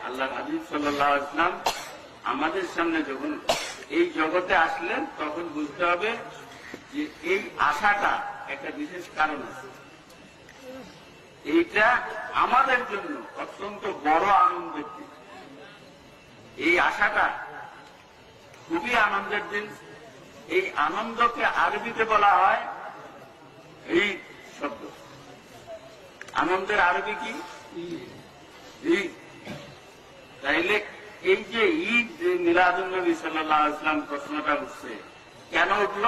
আল্লাহ হাবিব সাল্লাল্লাহু আলাইহি ওয়াসাল্লাম আমাদের সামনে যখন এই জগতে আসলেন তখন বুঝতে হবে যে এই আশাটা একটা বিশেষ কারণ আছে। এইটা আমাদের জন্য অত্যন্ত বড় আনন্দের দিন। এই আশাটা খুবই আনন্দের দিন। এই আনন্দকে আরবিতে বলা হয় ঈদ শব্দ। আনন্দের আরবি কি? ঈদ। তাইলে এই যে ঈদ মিলাদুন নবী সাল্লাল্লাহু আলাইহি ওয়াসাল্লাম প্রশ্নটা উঠছে, কেন উঠল?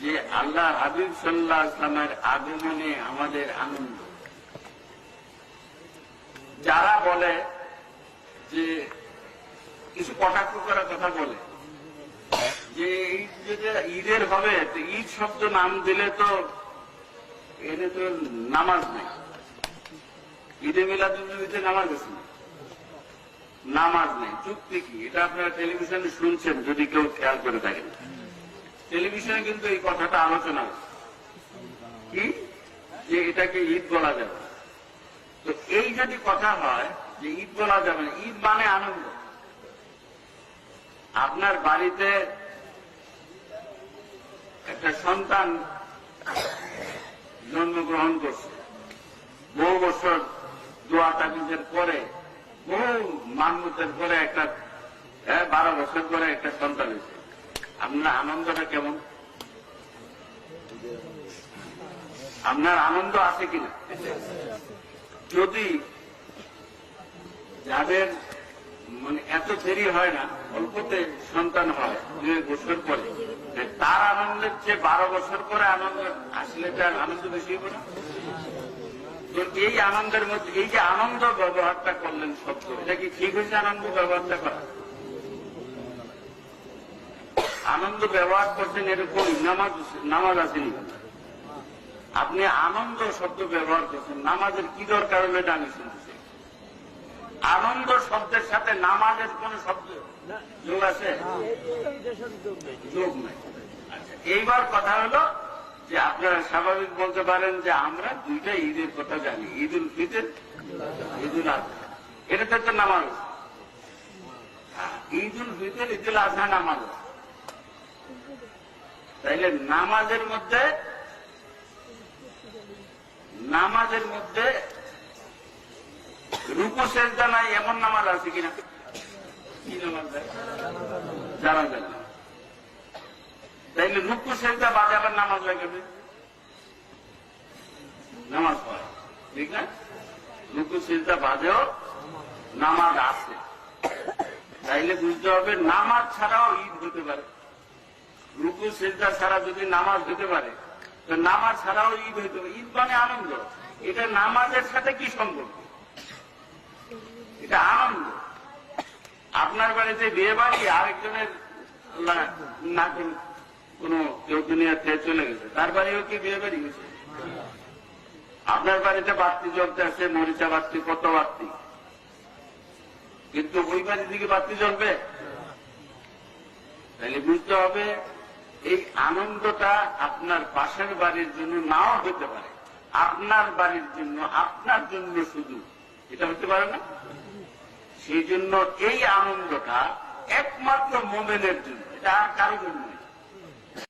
যে আল্লাহ হাবিব সাল্লাল্লাহু আলাইহি ওয়াসাল্লামের আগমনে আমাদের আনন্দ। যারা বলে যে কিছু কটাক্ষ করার কথা বলে যে ঈদ যদি ঈদের হবে, ঈদ শব্দ নাম দিলে তো এনে তো নামাজ নেই, ঈদে মিলাদুন নবীতে নামাজ আছে না, নামাজ নেই, যুক্তি কি? এটা আপনারা টেলিভিশনে শুনছেন যদি কেউ খেয়াল করে থাকেন। টেলিভিশনে কিন্তু এই কথাটা আলোচনা হচ্ছে কি, যে এটাকে ঈদ বলা যাবে। তো এই যদি কথা হয় যে ঈদ বলা যাবে না, ঈদ মানে আনন্দ। আপনার বাড়িতে একটা সন্তান জন্মগ্রহণ করছে, বহু বছর দোয়া তাবিজের পরে, বহু মান্যতের পরে একটা 12 বছর পরে একটা সন্তান হয়েছে। আপনার আনন্দটা কেমন? আপনার আনন্দ আছে কিনা? যদি যাদের মানে এত দেরি হয় না, অল্পতে সন্তান হয় 2 বছর পরে, তার আনন্দের চেয়ে 12 বছর পরে আনন্দ আসলে তার আনন্দ বেশি হবে না? তো এই আনন্দের মধ্যে এই যে আনন্দ ব্যবহারটা করলেন শব্দ, এটা কি ঠিক হয়েছে? আনন্দ ব্যবহারটা করা, আনন্দ ব্যবহার করছেন এরকম নামাজ আসেনি। আপনি আনন্দ শব্দ ব্যবহার করছেন, নামাজের কি দরকার হলে এটা আমি শুনছি। আনন্দ শব্দের সাথে নামাজের কোন শব্দ যোগ আছে? যোগ নাই। আচ্ছা, এইবার কথা হলো যে আপনারা স্বাভাবিক বলতে পারেন যে আমরা দুইটা ঈদের কথা জানি, ঈদ উল ফিতর, ঈদ উল আজহা। এটাতে তো নামাজ, ঈদ উল ফিতর, ঈদ উল আজহা নামাজ। তাইলে নামাজের মধ্যে রুকু সেজদা নাই এমন নামাজ আছে কিনা? কি নামাজ? জানা যায় না। তাইলে রুকু সেজদা বাদে আবার নামাজ লাগবে, নামাজ হয়, ঠিক না? রুকু সেজদা বাদেও নামাজ আছে। তাইলে বুঝতে হবে নামাজ ছাড়াও ঈদ হতে পারে। রুকু সেজদা ছাড়া যদি নামাজ হতে পারে, তো নামাজ ছাড়াও ঈদ হইতে পারে। ঈদ মানে আনন্দ। এটা নামাজের সাথে কি সম্পর্ক? এটা আনন্দ। আপনার বাড়িতে বিয়ে বাড়ি, আরেকজনের না কোন কেউ দুনিয়াতে চলে গেছে, তার বাড়িও কি বিয়ে বাড়ি গেছে? আপনার বাড়িতে বাতি জ্বলতে আছে, মরিচা বাতি, কত বাতি, কিন্তু ওই বাড়ি থেকে বাতি জ্বলবে? তাহলে বুঝতে হবে এই আনন্দটা আপনার পাশের বাড়ির জন্য নাও হতে পারে, আপনার বাড়ির জন্য, আপনার জন্য শুধু এটা হতে পারে না। সেই জন্য এই আনন্দটা একমাত্র মোমেনের জন্য, এটা আর কারো জন্য।